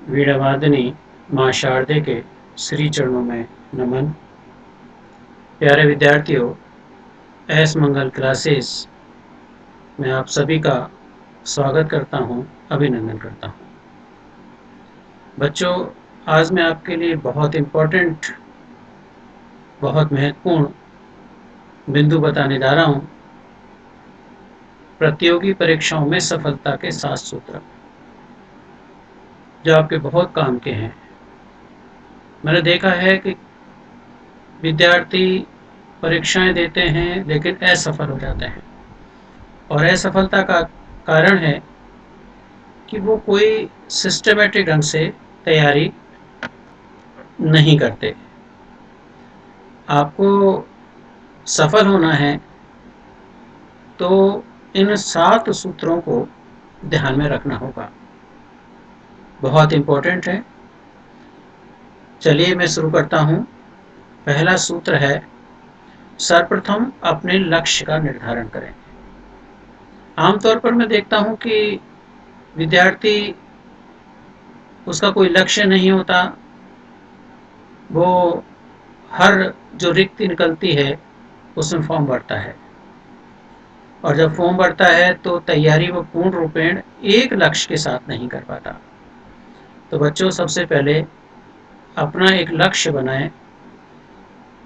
वीणावादिनी माँ शारदे के श्री चरणों में नमन। प्यारे विद्यार्थियों, एस मंगल क्लासेस में आप सभी का स्वागत करता हूँ, अभिनंदन करता हूँ। बच्चों, आज मैं आपके लिए बहुत इम्पोर्टेंट, बहुत महत्वपूर्ण बिंदु बताने जा रहा हूँ। प्रतियोगी परीक्षाओं में सफलता के 7 सूत्र, जो आपके बहुत काम के हैं। मैंने देखा है कि विद्यार्थी परीक्षाएं देते हैं लेकिन असफल हो जाते हैं, और असफलता का कारण है कि वो कोई सिस्टमेटिक ढंग से तैयारी नहीं करते। आपको सफल होना है तो इन 7 सूत्रों को ध्यान में रखना होगा, बहुत इंपॉर्टेंट है। चलिए मैं शुरू करता हूँ। पहला सूत्र है, सर्वप्रथम अपने लक्ष्य का निर्धारण करें। आमतौर पर मैं देखता हूँ कि विद्यार्थी, उसका कोई लक्ष्य नहीं होता। वो हर जो रिक्ति निकलती है उसमें फॉर्म भरता है, और जब फॉर्म भरता है तो तैयारी वो पूर्ण रूपेण एक लक्ष्य के साथ नहीं कर पाता। तो बच्चों, सबसे पहले अपना एक लक्ष्य बनाएं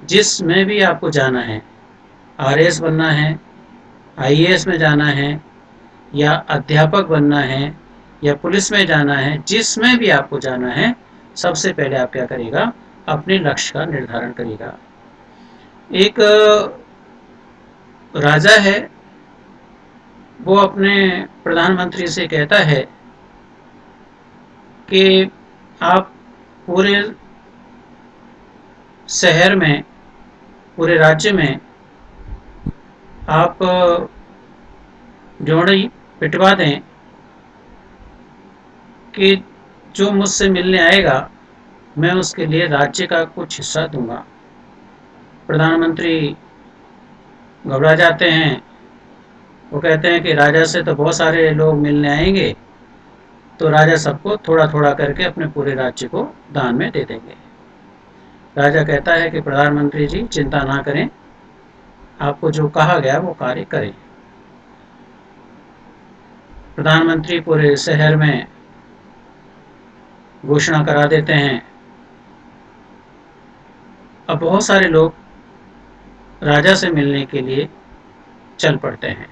जिसमें भी आपको जाना है। आरएएस बनना है, आईएएस में जाना है, या अध्यापक बनना है, या पुलिस में जाना है, जिसमें भी आपको जाना है, सबसे पहले आप क्या करेगा, अपने लक्ष्य का निर्धारण करेगा। एक राजा है, वो अपने प्रधानमंत्री से कहता है कि आप पूरे शहर में, पूरे राज्य में आप जोड़ी पिटवा दें कि जो मुझसे मिलने आएगा मैं उसके लिए राज्य का कुछ हिस्सा दूंगा। प्रधानमंत्री घबरा जाते हैं। वो कहते हैं कि राजा से तो बहुत सारे लोग मिलने आएंगे, तो राजा सबको थोड़ा थोड़ा करके अपने पूरे राज्य को दान में दे देंगे। राजा कहता है कि प्रधानमंत्री जी, चिंता ना करें, आपको जो कहा गया वो कार्य करें। प्रधानमंत्री पूरे शहर में घोषणा करा देते हैं। अब बहुत सारे लोग राजा से मिलने के लिए चल पड़ते हैं।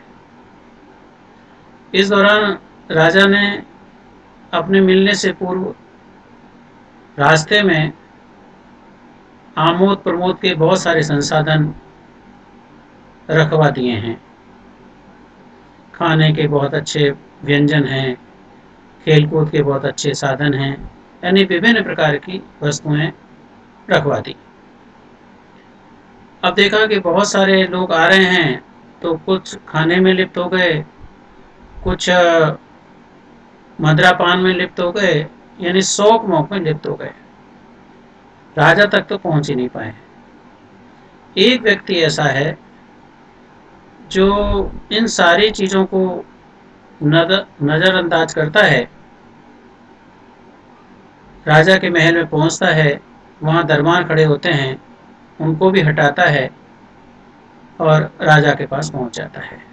इस दौरान राजा ने अपने मिलने से पूर्व रास्ते में आमोद प्रमोद के बहुत सारे संसाधन रखवा दिए हैं। खाने के बहुत अच्छे व्यंजन हैं, खेलकूद के बहुत अच्छे साधन हैं, यानी विभिन्न प्रकार की वस्तुएं रखवा दी। अब देखा कि बहुत सारे लोग आ रहे हैं, तो कुछ खाने में लिप्त हो गए, कुछ मदिरापान में लिप्त हो गए, यानी शौक मौक में लिप्त हो गए। राजा तक तो पहुंच ही नहीं पाए। एक व्यक्ति ऐसा है जो इन सारी चीजों को नजरअंदाज करता है। राजा के महल में पहुंचता है, वहां दरबार खड़े होते हैं, उनको भी हटाता है और राजा के पास पहुंच जाता है।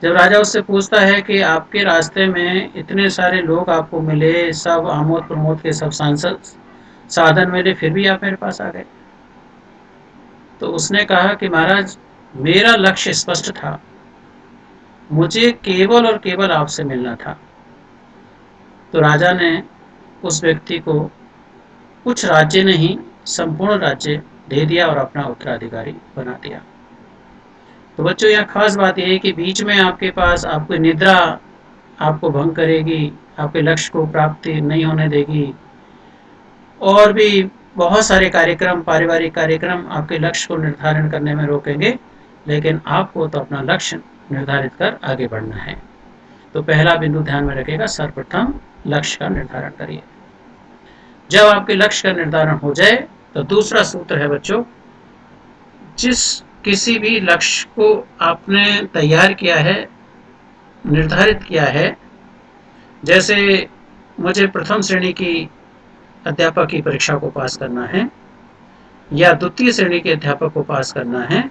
जब राजा उससे पूछता है कि आपके रास्ते में इतने सारे लोग आपको मिले, सब आमोद प्रमोद के सब सांसद साधन मिले, फिर भी आप मेरे पास आ गए, तो उसने कहा कि महाराज, मेरा लक्ष्य स्पष्ट था, मुझे केवल और केवल आपसे मिलना था। तो राजा ने उस व्यक्ति को कुछ राज्य नहीं, संपूर्ण राज्य दे दिया और अपना उत्तराधिकारी बना दिया। तो बच्चों, यहाँ खास बात यह है कि बीच में आपके पास आपकी निद्रा आपको भंग करेगी, आपके लक्ष्य को प्राप्ति नहीं होने देगी, और भी बहुत सारे कार्यक्रम, पारिवारिक कार्यक्रम आपके लक्ष्य को निर्धारण करने में रोकेंगे, लेकिन आपको तो अपना लक्ष्य निर्धारित कर आगे बढ़ना है। तो पहला बिंदु ध्यान में रखिएगा, सर्वप्रथम लक्ष्य का निर्धारण करिए। जब आपके लक्ष्य का निर्धारण हो जाए तो दूसरा सूत्र है बच्चों, जिस किसी भी लक्ष्य को आपने तैयार किया है, निर्धारित किया है, जैसे मुझे प्रथम श्रेणी की अध्यापक की परीक्षा को पास करना है या द्वितीय श्रेणी के अध्यापक को पास करना है,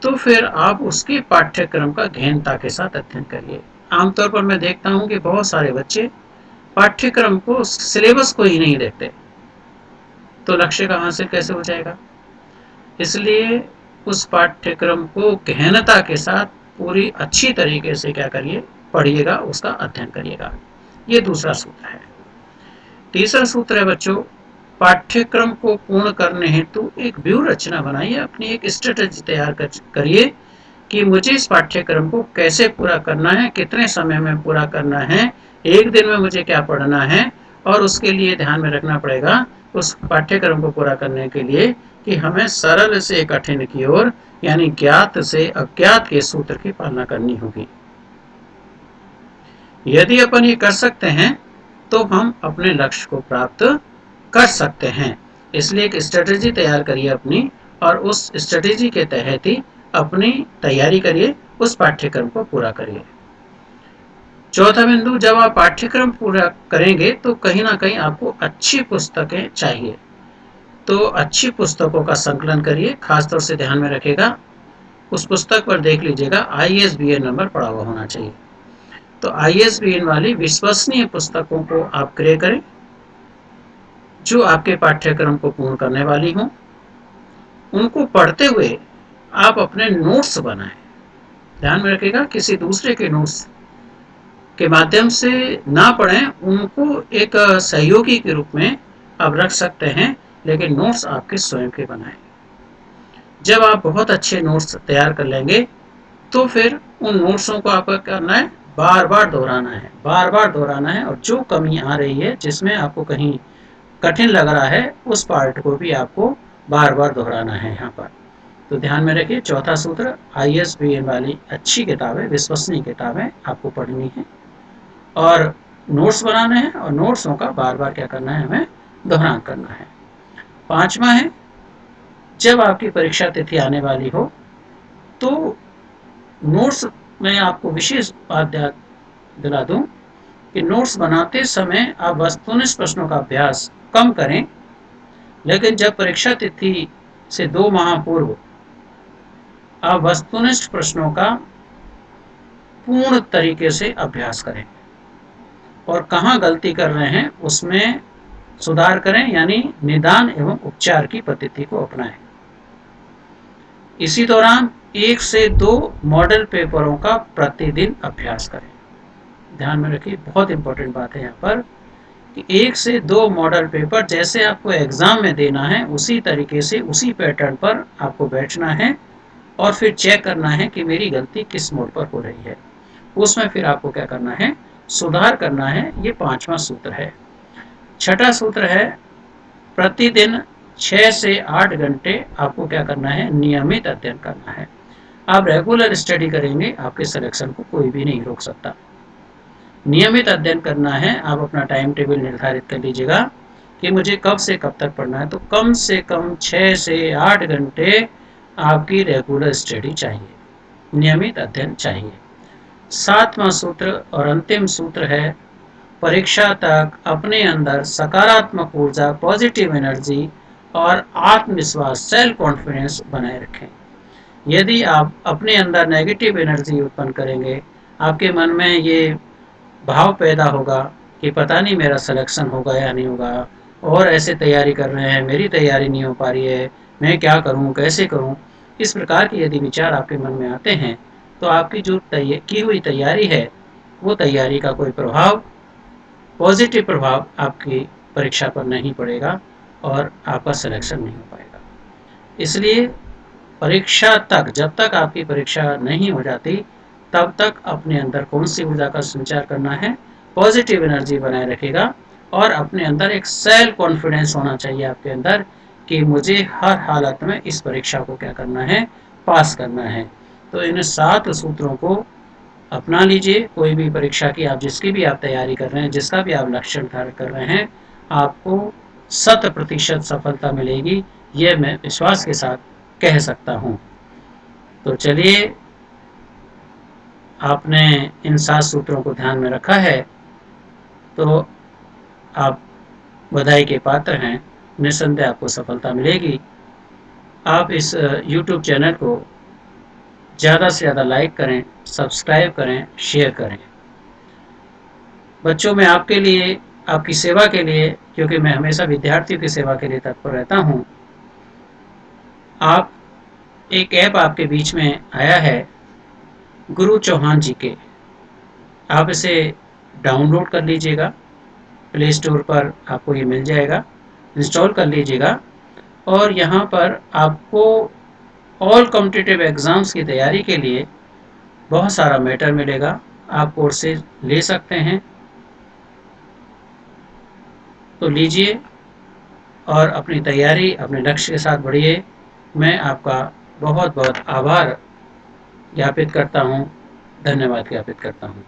तो फिर आप उसके पाठ्यक्रम का गहनता के साथ अध्ययन करिए। आमतौर पर मैं देखता हूँ कि बहुत सारे बच्चे पाठ्यक्रम को, सिलेबस को ही नहीं देखते, तो लक्ष्य का हासिल कैसे हो जाएगा। इसलिए उस पाठ्यक्रम को गहनता के साथ पूरी अच्छी तरीके से क्या करिए, पढ़िएगा, उसका अध्ययन करिएगा। ये दूसरा सूत्र है। तीसरा सूत्र है बच्चों, पाठ्यक्रम को पूर्ण करने हेतु एक व्यूह रचना बनाइए, अपनी एक स्ट्रेटेजी तैयार करिए कि मुझे इस पाठ्यक्रम को कैसे पूरा करना है, कितने समय में पूरा करना है, एक दिन में मुझे क्या पढ़ना है, और उसके लिए ध्यान में रखना पड़ेगा उस पाठ्यक्रम को पूरा करने के लिए कि हमें सरल से कठिन की ओर, यानी ज्ञात से अज्ञात के सूत्र की पालना करनी होगी। यदि अपन ये कर सकते हैं तो हम अपने लक्ष्य को प्राप्त कर सकते हैं। इसलिए एक स्ट्रेटेजी तैयार करिए अपनी, और उस स्ट्रेटेजी के तहत ही अपनी तैयारी करिए, उस पाठ्यक्रम को पूरा करिए। चौथा बिंदु, जब आप पाठ्यक्रम पूरा करेंगे तो कहीं ना कहीं आपको अच्छी पुस्तकें चाहिए, तो अच्छी पुस्तकों का संकलन करिए। खासतौर से ध्यान में रखिएगा, उस पुस्तक पर देख लीजिएगा ISBN नंबर पड़ा हुआ होना चाहिए। तो ISBN वाली विश्वसनीय पुस्तकों को आप क्रय करें जो आपके पाठ्यक्रम को पूर्ण करने वाली हों। उनको पढ़ते हुए आप अपने नोट्स बनाएं। ध्यान में रखिएगा, किसी दूसरे के नोट्स के माध्यम से ना पढ़ें, उनको एक सहयोगी के रूप में आप रख सकते हैं, लेकिन नोट्स आपके स्वयं के बनाएं। जब आप बहुत अच्छे नोट्स तैयार कर लेंगे तो फिर उन नोट्सों को आपको करना है, बार बार दोहराना है, बार बार दोहराना है, और जो कमी आ रही है, जिसमें आपको कहीं कठिन लग रहा है, उस पार्ट को भी आपको बार बार दोहराना है यहाँ पर। तो ध्यान में रखिए, चौथा सूत्र, ISBN वाली अच्छी किताबें, विश्वसनीय किताबें आपको पढ़नी है और नोट्स बनाने हैं, और नोट्सों का बार बार क्या करना है, हमें दोहरान करना है। पांचवा है, जब आपकी परीक्षा तिथि आने वाली हो तो नोट्स में आपको विशेष बात दिला दूं कि नोट्स बनाते समय आप वस्तुनिष्ठ प्रश्नों का अभ्यास कम करें, लेकिन जब परीक्षा तिथि से 2 माह पूर्व आप वस्तुनिष्ठ प्रश्नों का पूर्ण तरीके से अभ्यास करें और कहाँ गलती कर रहे हैं उसमें सुधार करें, यानी निदान एवं उपचार की पद्धति को अपनाएं। इसी दौरान 1 से 2 मॉडल पेपरों का प्रतिदिन अभ्यास करें। ध्यान में रखिए, बहुत इंपॉर्टेंट बात है यहाँ पर कि 1 से 2 मॉडल पेपर जैसे आपको एग्जाम में देना है, उसी तरीके से, उसी पैटर्न पर आपको बैठना है और फिर चेक करना है कि मेरी गलती किस मोड पर हो रही है। उसमें फिर आपको क्या करना है, सुधार करना है। ये 5वां सूत्र है। छठा सूत्र है, प्रतिदिन 6 से 8 घंटे आपको क्या करना है, नियमित अध्ययन करना है। आप रेगुलर स्टडी करेंगे, आपके सिलेक्शन को कोई भी नहीं रोक सकता। नियमित अध्ययन करना है। आप अपना टाइम टेबल निर्धारित कर लीजिएगा कि मुझे कब से कब तक पढ़ना है, तो कम से कम 6 से 8 घंटे आपकी रेगुलर स्टडी चाहिए, नियमित अध्ययन चाहिए। 7वां सूत्र और अंतिम सूत्र है, परीक्षा तक अपने अंदर सकारात्मक ऊर्जा, पॉजिटिव एनर्जी और आत्मविश्वास, सेल्फ कॉन्फिडेंस बनाए रखें। यदि आप अपने अंदर नेगेटिव एनर्जी उत्पन्न करेंगे, आपके मन में ये भाव पैदा होगा कि पता नहीं मेरा सिलेक्शन होगा या नहीं होगा, और ऐसे तैयारी कर रहे हैं, मेरी तैयारी नहीं हो पा रही है, मैं क्या करूं, कैसे करूं, इस प्रकार के यदि विचार आपके मन में आते हैं तो आपकी जो की हुई तैयारी है, वो तैयारी का कोई प्रभाव, पॉजिटिव प्रभाव आपकी परीक्षा पर नहीं पड़ेगा और आपका सिलेक्शन नहीं हो पाएगा। इसलिए परीक्षा तक, जब तक आपकी परीक्षा नहीं हो जाती, तब तक अपने अंदर कौन सी ऊर्जा का संचार करना है, पॉजिटिव एनर्जी बनाए रखेगा और अपने अंदर एक सेल्फ कॉन्फिडेंस होना चाहिए आपके अंदर कि मुझे हर हालत में इस परीक्षा को क्या करना है, पास करना है। तो इन 7 सूत्रों को अपना लीजिए। कोई भी परीक्षा की, आप जिसकी भी आप तैयारी कर रहे हैं, जिसका भी आप लक्ष्य निर्धारित कर रहे हैं, आपको 100% सफलता मिलेगी, ये मैं विश्वास के साथ कह सकता हूँ। तो चलिए, आपने इन 7 सूत्रों को ध्यान में रखा है, तो आप बधाई के पात्र हैं। निस्संदेह आपको सफलता मिलेगी। आप इस यूट्यूब चैनल को ज़्यादा से ज़्यादा लाइक करें, सब्सक्राइब करें, शेयर करें। बच्चों में आपके लिए, आपकी सेवा के लिए, क्योंकि मैं हमेशा विद्यार्थियों की सेवा के लिए तत्पर रहता हूँ, आप एक ऐप आपके बीच में आया है, गुरु चौहान जी के। आप इसे डाउनलोड कर लीजिएगा, प्ले स्टोर पर आपको ये मिल जाएगा, इंस्टॉल कर लीजिएगा और यहाँ पर आपको ऑल कॉम्पिटिटिव एग्ज़ाम्स की तैयारी के लिए बहुत सारा मैटर मिलेगा। आप कोर्सेज ले सकते हैं, तो लीजिए और अपनी तैयारी अपने लक्ष्य के साथ बढ़िए। मैं आपका बहुत बहुत आभार ज्ञापित करता हूँ, धन्यवाद ज्ञापित करता हूँ।